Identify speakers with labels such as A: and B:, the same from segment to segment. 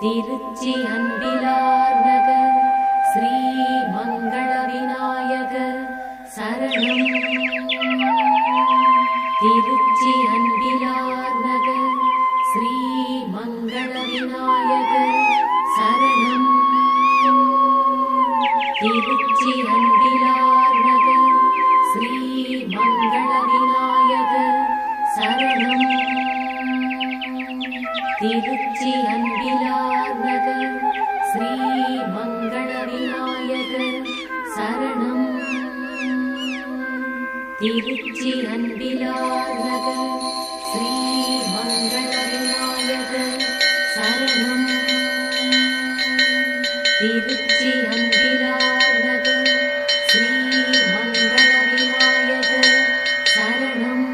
A: திருச்சி அன்பிலார் நகர் ஸ்ரீ மங்கள விநாயகர் சரணம். திருச்சி அன்பிலார் நகர் ஸ்ரீ மங்கள விநாயகர் சரணம். திருச்சி அன்பிலார் நகர் ஸ்ரீ மங்கள விநாயகர் சரணம். திருச்சி அன்பிலார் நகர் ஸ்ரீ மங்கள விநாயகர் சரணம். திருச்சி அன்பிலார் நகர் ஸ்ரீ மங்கள விநாயகர் சரணம். திருச்சி அன்பிலார் நகர் ஸ்ரீ மங்கள விநாயகர் சரணம்.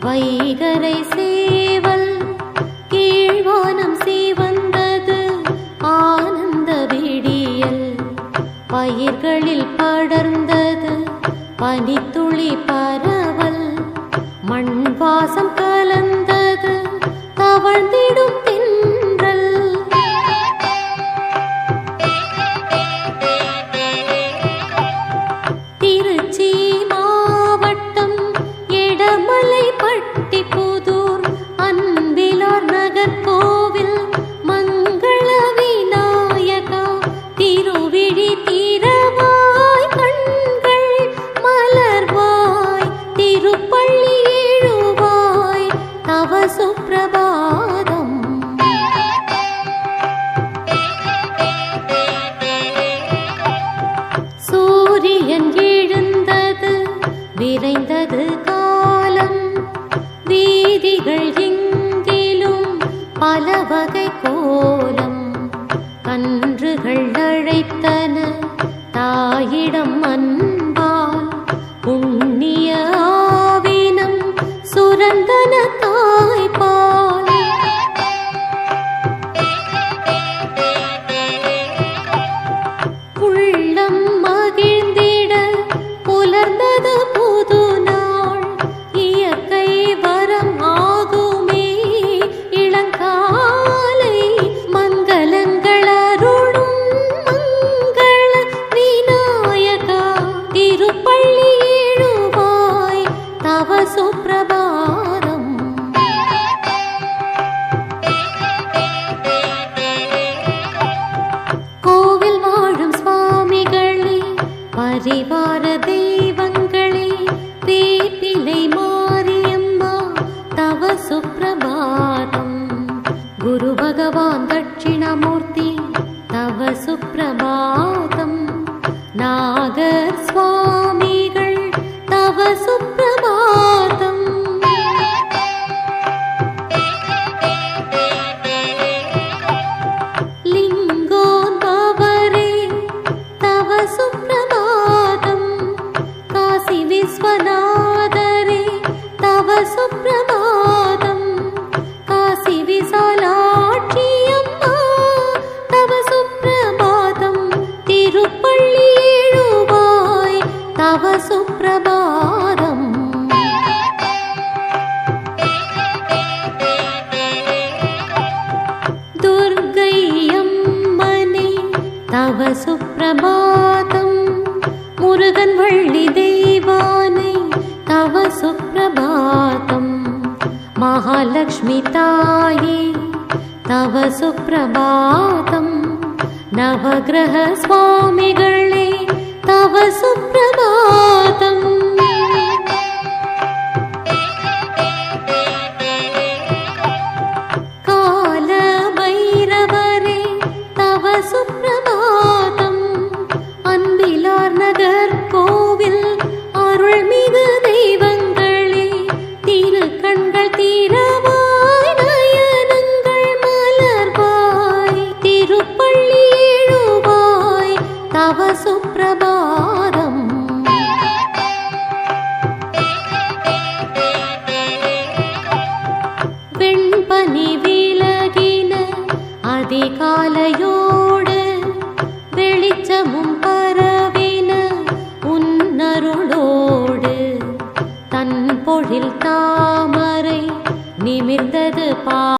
A: வைகரை சேவல் கீழ்வானம் சீவந்தது ஆனந்த விடியல். பயிர்களில் படர்ந்தது பனித்துளி பரவல். மண் வாசம் கலந்தது தவழ்ந்திடும் தென்றல். திருச்சி மாவட்டம் எடமலை பட்டிப்புதூர் அன்பிலார் நகர் கோவில் மங்கள விநாயகா திருவிழி திறவாய் கண்கள் மலர்வாய் திருப்பள்ளி எழுவாய் தவ சுப்பிரபாதம். சூரியன் எழுந்தது விரைந்தது காலம். வீதிகள் எங்கிலும் பல வகை கோலம். கன்றுகள் அழைத்தன தாயிடம் அன்பால். புண்ணிய ஆவினம் சுரந்தன தாய்பால். உள்ளம் மகிழ்ந்திட புலர்ந்தது புது நாள். இயற்கை வரம் ஆகுமே இளங்காலை. மங்களங்கள் அருளும் மங்கள விநாயகா திருப்பள்ளி எழுவாய் தவ சுப்பிரபாதம். கோவில் வாழும் சுவாமிகளே பரிவார தெய்வங்களே வேப்பிலை மாரியம்மா தவ சுப்பிரபாதம். குரு பகவான் தட்சிணாமூர்த்தி தவ சுப்பிரபாதம். நாகர் சுவாமிகள் தவ சுப்பிரபாதம். லிங்கோத்பவரே தவ சுப்பிரபாதம். காசி விஸ்வநாதரே தவ சுப்பிரபாதம். காசி விசாலாட்சி அம்மா தவ சுப்பிரபாதம். திருப்பள்ளி எழுவாய் தவ சுப்பிரபாதம். துர்க்கை அம்மனே தவ சுப்பிரபாதம். முருகன் வள்ளி தெய்வானை தவ சுப்பிரபாதம். மகாலட்சுமி தாயே தவ சுப்பிரபாதம். நவகிரக சுவாமிகளே தவ சுப்பிரபாதம். கால பைரவரே தவ சுப்பிரபாதம். அன்பிலார் நகர் கோவில் அருள்மிகு தெய்வங்களே அதிகாலையோ